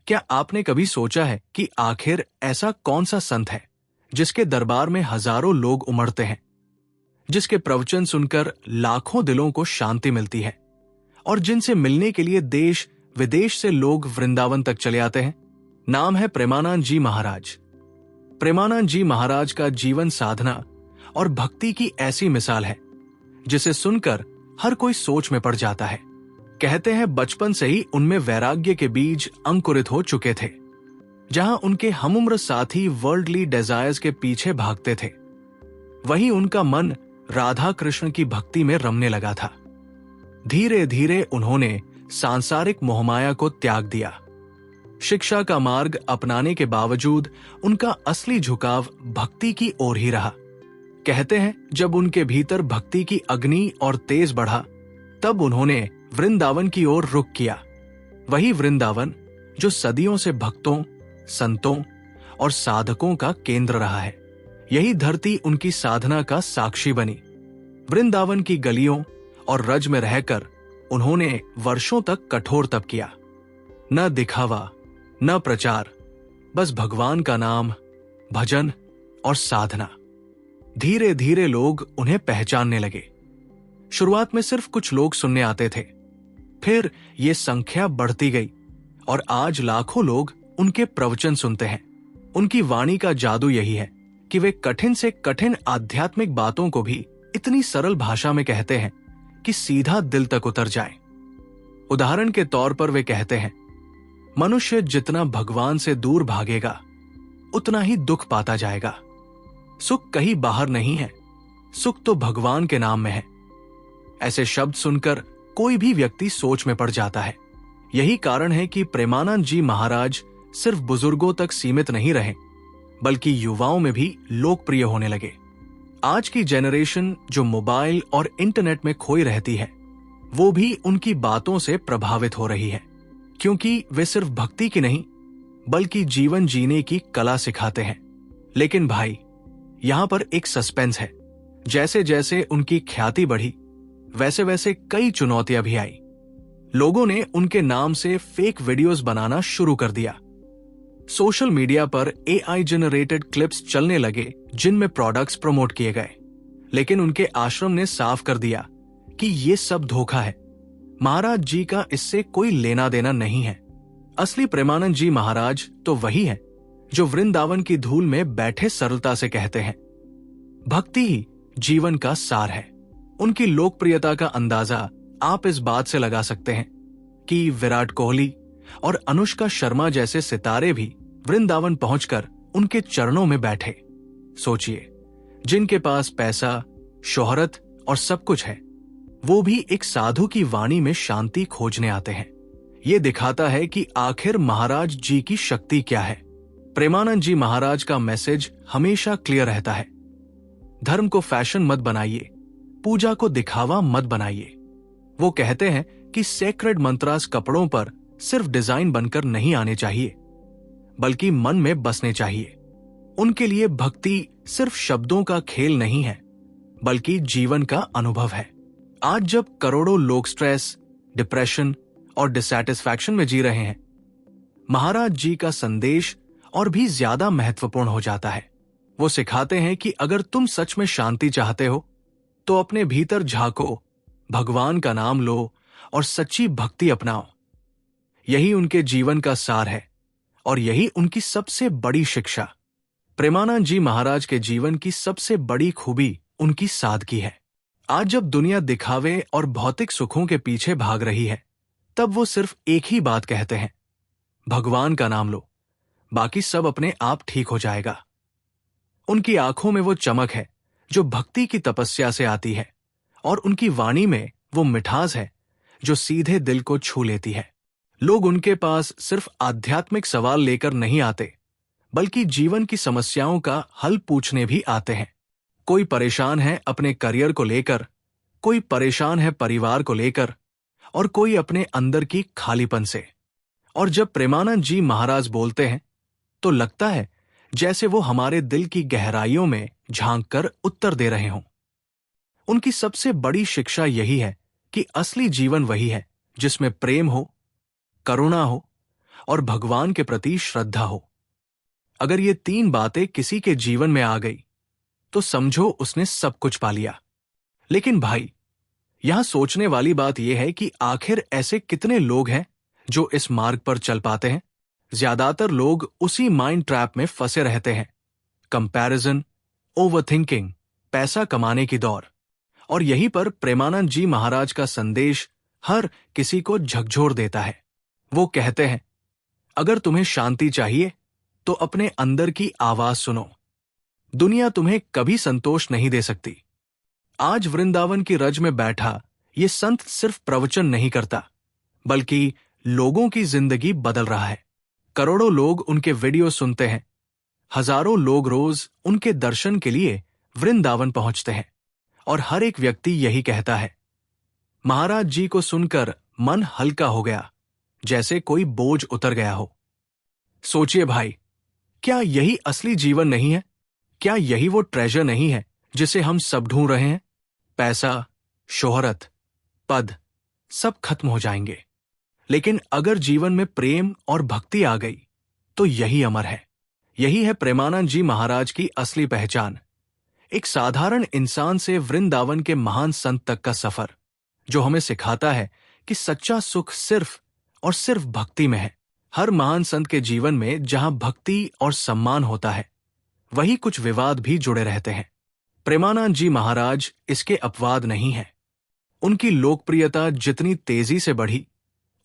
क्या आपने कभी सोचा है कि आखिर ऐसा कौन सा संत है जिसके दरबार में हजारों लोग उमड़ते हैं, जिसके प्रवचन सुनकर लाखों दिलों को शांति मिलती है और जिनसे मिलने के लिए देश विदेश से लोग वृंदावन तक चले आते हैं? नाम है प्रेमानंद जी महाराज। प्रेमानंद जी महाराज का जीवन साधना और भक्ति की ऐसी मिसाल है जिसे सुनकर हर कोई सोच में पड़ जाता है। कहते हैं बचपन से ही उनमें वैराग्य के बीज अंकुरित हो चुके थे। जहां उनके हमउम्र साथी वर्ल्डली डिजायर्स के पीछे भागते थे, वहीं उनका मन राधा कृष्ण की भक्ति में रमने लगा था। धीरे धीरे उन्होंने सांसारिक मोहमाया को त्याग दिया। शिक्षा का मार्ग अपनाने के बावजूद उनका असली झुकाव भक्ति की ओर ही रहा। कहते हैं जब उनके भीतर भक्ति की अग्नि और तेज बढ़ा, तब उन्होंने वृंदावन की ओर रुख किया। वही वृंदावन जो सदियों से भक्तों, संतों और साधकों का केंद्र रहा है। यही धरती उनकी साधना का साक्षी बनी। वृंदावन की गलियों और रज में रहकर उन्होंने वर्षों तक कठोर तप किया। न दिखावा, न प्रचार, बस भगवान का नाम, भजन और साधना। धीरे धीरे लोग उन्हें पहचानने लगे। शुरुआत में सिर्फ कुछ लोग सुनने आते थे, फिर ये संख्या बढ़ती गई और आज लाखों लोग उनके प्रवचन सुनते हैं। उनकी वाणी का जादू यही है कि वे कठिन से कठिन आध्यात्मिक बातों को भी इतनी सरल भाषा में कहते हैं कि सीधा दिल तक उतर जाए। उदाहरण के तौर पर वे कहते हैं, मनुष्य जितना भगवान से दूर भागेगा उतना ही दुख पाता जाएगा। सुख कहीं बाहर नहीं है, सुख तो भगवान के नाम में है। ऐसे शब्द सुनकर कोई भी व्यक्ति सोच में पड़ जाता है। यही कारण है कि प्रेमानंद जी महाराज सिर्फ बुजुर्गों तक सीमित नहीं रहे, बल्कि युवाओं में भी लोकप्रिय होने लगे। आज की जनरेशन जो मोबाइल और इंटरनेट में खोई रहती है, वो भी उनकी बातों से प्रभावित हो रही है, क्योंकि वे सिर्फ भक्ति की नहीं बल्कि जीवन जीने की कला सिखाते हैं। लेकिन भाई, यहां पर एक सस्पेंस है। जैसे जैसे उनकी ख्याति बढ़ी, वैसे वैसे कई चुनौतियां भी आई। लोगों ने उनके नाम से फेक वीडियोस बनाना शुरू कर दिया। सोशल मीडिया पर AI जनरेटेड क्लिप्स चलने लगे जिनमें प्रोडक्ट्स प्रमोट किए गए। लेकिन उनके आश्रम ने साफ कर दिया कि ये सब धोखा है। महाराज जी का इससे कोई लेना देना नहीं है। असली प्रेमानंद जी महाराज तो वही है जो वृंदावन की धूल में बैठे सरलता से कहते हैं, भक्ति ही जीवन का सार है। उनकी लोकप्रियता का अंदाजा आप इस बात से लगा सकते हैं कि विराट कोहली और अनुष्का शर्मा जैसे सितारे भी वृंदावन पहुंचकर उनके चरणों में बैठे। सोचिए, जिनके पास पैसा, शोहरत और सब कुछ है, वो भी एक साधु की वाणी में शांति खोजने आते हैं। ये दिखाता है कि आखिर महाराज जी की शक्ति क्या है। प्रेमानंद जी महाराज का मैसेज हमेशा क्लियर रहता है। धर्म को फैशन मत बनाइए, पूजा को दिखावा मत बनाइए। वो कहते हैं कि सेक्रेड मंत्रास कपड़ों पर सिर्फ डिजाइन बनकर नहीं आने चाहिए, बल्कि मन में बसने चाहिए। उनके लिए भक्ति सिर्फ शब्दों का खेल नहीं है, बल्कि जीवन का अनुभव है। आज जब करोड़ों लोग स्ट्रेस, डिप्रेशन और डिसैटिस्फैक्शन में जी रहे हैं, महाराज जी का संदेश और भी ज्यादा महत्वपूर्ण हो जाता है। वो सिखाते हैं कि अगर तुम सच में शांति चाहते हो तो अपने भीतर झांको, भगवान का नाम लो और सच्ची भक्ति अपनाओ। यही उनके जीवन का सार है और यही उनकी सबसे बड़ी शिक्षा। प्रेमानंद जी महाराज के जीवन की सबसे बड़ी खूबी उनकी सादगी है। आज जब दुनिया दिखावे और भौतिक सुखों के पीछे भाग रही है, तब वो सिर्फ एक ही बात कहते हैं, भगवान का नाम लो, बाकी सब अपने आप ठीक हो जाएगा। उनकी आंखों में वो चमक है जो भक्ति की तपस्या से आती है और उनकी वाणी में वो मिठास है जो सीधे दिल को छू लेती है। लोग उनके पास सिर्फ आध्यात्मिक सवाल लेकर नहीं आते, बल्कि जीवन की समस्याओं का हल पूछने भी आते हैं। कोई परेशान है अपने करियर को लेकर, कोई परेशान है परिवार को लेकर और कोई अपने अंदर की खालीपन से। और जब प्रेमानंद जी महाराज बोलते हैं तो लगता है जैसे वो हमारे दिल की गहराइयों में झांक कर उत्तर दे रहे हों। उनकी सबसे बड़ी शिक्षा यही है कि असली जीवन वही है जिसमें प्रेम हो, करुणा हो और भगवान के प्रति श्रद्धा हो। अगर ये 3 बातें किसी के जीवन में आ गई तो समझो उसने सब कुछ पा लिया। लेकिन भाई, यहां सोचने वाली बात यह है कि आखिर ऐसे कितने लोग हैं जो इस मार्ग पर चल पाते हैं। ज्यादातर लोग उसी माइंड ट्रैप में फंसे रहते हैं। कंपैरिजन, ओवरथिंकिंग, पैसा कमाने की दौड़। और यहीं पर प्रेमानंद जी महाराज का संदेश हर किसी को झकझोर देता है। वो कहते हैं, अगर तुम्हें शांति चाहिए तो अपने अंदर की आवाज सुनो। दुनिया तुम्हें कभी संतोष नहीं दे सकती। आज वृंदावन की रज में बैठा ये संत सिर्फ प्रवचन नहीं करता, बल्कि लोगों की जिंदगी बदल रहा है। करोड़ों लोग उनके वीडियो सुनते हैं। हजारों लोग रोज उनके दर्शन के लिए वृंदावन पहुंचते हैं। और हर एक व्यक्ति यही कहता है, महाराज जी को सुनकर मन हल्का हो गया, जैसे कोई बोझ उतर गया हो। सोचिए भाई, क्या यही असली जीवन नहीं है? क्या यही वो ट्रेजर नहीं है जिसे हम सब ढूंढ रहे हैं? पैसा, शोहरत, पद, सब खत्म हो जाएंगे, लेकिन अगर जीवन में प्रेम और भक्ति आ गई तो यही अमर है। यही है प्रेमानंद जी महाराज की असली पहचान। एक साधारण इंसान से वृंदावन के महान संत तक का सफर, जो हमें सिखाता है कि सच्चा सुख सिर्फ और सिर्फ भक्ति में है। हर महान संत के जीवन में जहां भक्ति और सम्मान होता है, वही कुछ विवाद भी जुड़े रहते हैं। प्रेमानंद जी महाराज इसके अपवाद नहीं है। उनकी लोकप्रियता जितनी तेजी से बढ़ी,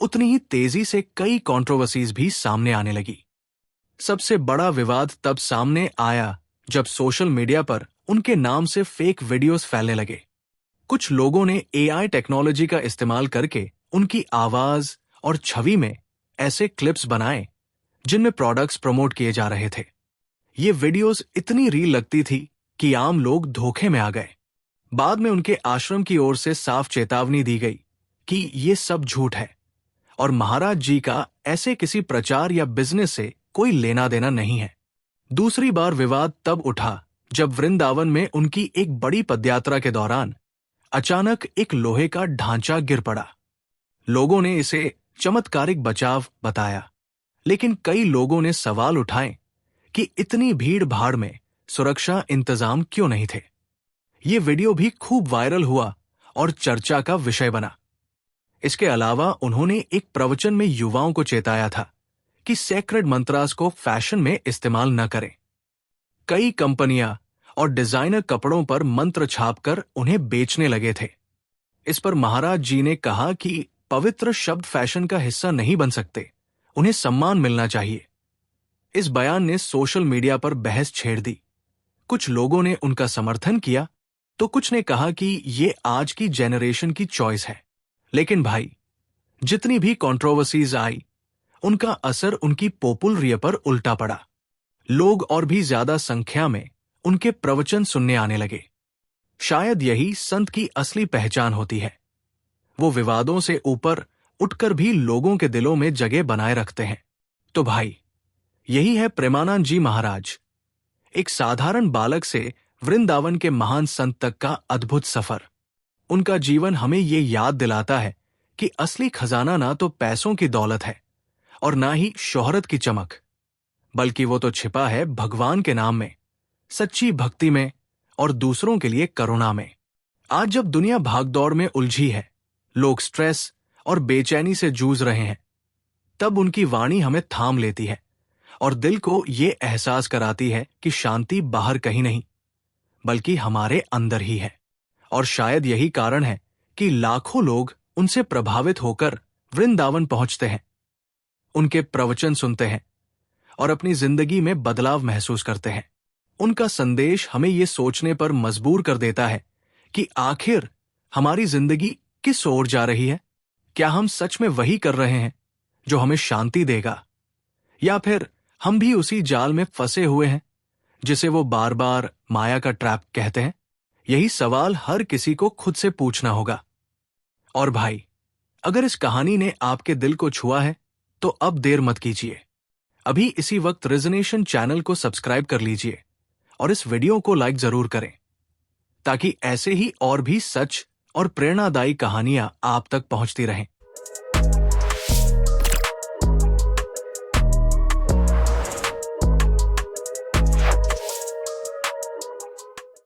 उतनी ही तेजी से कई कंट्रोवर्सीज भी सामने आने लगी। सबसे बड़ा विवाद तब सामने आया जब सोशल मीडिया पर उनके नाम से फेक वीडियोस फैलने लगे। कुछ लोगों ने एआई टेक्नोलॉजी का इस्तेमाल करके उनकी आवाज और छवि में ऐसे क्लिप्स बनाए जिनमें प्रोडक्ट्स प्रमोट किए जा रहे थे। ये वीडियोस इतनी रील लगती थी कि आम लोग धोखे में आ गए। बाद में उनके आश्रम की ओर से साफ चेतावनी दी गई कि ये सब झूठ है और महाराज जी का ऐसे किसी प्रचार या बिजनेस से कोई लेना देना नहीं है। दूसरी बार विवाद तब उठा जब वृंदावन में उनकी एक बड़ी पदयात्रा के दौरान अचानक एक लोहे का ढांचा गिर पड़ा। लोगों ने इसे चमत्कारिक बचाव बताया, लेकिन कई लोगों ने सवाल उठाए कि इतनी भीड़ भाड़ में सुरक्षा इंतजाम क्यों नहीं थे। ये वीडियो भी खूब वायरल हुआ और चर्चा का विषय बना। इसके अलावा उन्होंने एक प्रवचन में युवाओं को चेताया था कि सैक्रेड मंत्रास को फैशन में इस्तेमाल न करें। कई कंपनियां और डिजाइनर कपड़ों पर मंत्र छापकर उन्हें बेचने लगे थे। इस पर महाराज जी ने कहा कि पवित्र शब्द फैशन का हिस्सा नहीं बन सकते, उन्हें सम्मान मिलना चाहिए। इस बयान ने सोशल मीडिया पर बहस छेड़ दी। कुछ लोगों ने उनका समर्थन किया तो कुछ ने कहा कि ये आज की जेनरेशन की चॉइस है। लेकिन भाई, जितनी भी कंट्रोवर्सीज आई, उनका असर उनकी पॉपुलरिटी पर उल्टा पड़ा। लोग और भी ज्यादा संख्या में उनके प्रवचन सुनने आने लगे। शायद यही संत की असली पहचान होती है। वो विवादों से ऊपर उठकर भी लोगों के दिलों में जगह बनाए रखते हैं। तो भाई, यही है प्रेमानंद जी महाराज, एक साधारण बालक से वृंदावन के महान संत तक का अद्भुत सफर। उनका जीवन हमें ये याद दिलाता है कि असली खजाना ना तो पैसों की दौलत है और ना ही शोहरत की चमक, बल्कि वो तो छिपा है भगवान के नाम में, सच्ची भक्ति में और दूसरों के लिए करुणा में। आज जब दुनिया भागदौड़ में उलझी है, लोग स्ट्रेस और बेचैनी से जूझ रहे हैं, तब उनकी वाणी हमें थाम लेती है और दिल को ये एहसास कराती है कि शांति बाहर कहीं नहीं, बल्कि हमारे अंदर ही है। और शायद यही कारण है कि लाखों लोग उनसे प्रभावित होकर वृंदावन पहुंचते हैं, उनके प्रवचन सुनते हैं और अपनी जिंदगी में बदलाव महसूस करते हैं। उनका संदेश हमें ये सोचने पर मजबूर कर देता है कि आखिर हमारी जिंदगी किस ओर जा रही है। क्या हम सच में वही कर रहे हैं जो हमें शांति देगा, या फिर हम भी उसी जाल में फंसे हुए हैं जिसे वो बार बार माया का ट्रैप कहते हैं? यही सवाल हर किसी को खुद से पूछना होगा। और भाई, अगर इस कहानी ने आपके दिल को छुआ है तो अब देर मत कीजिए। अभी इसी वक्त रेजोनेशन चैनल को सब्सक्राइब कर लीजिए और इस वीडियो को लाइक जरूर करें, ताकि ऐसे ही और भी सच और प्रेरणादायी कहानियां आप तक पहुंचती रहें।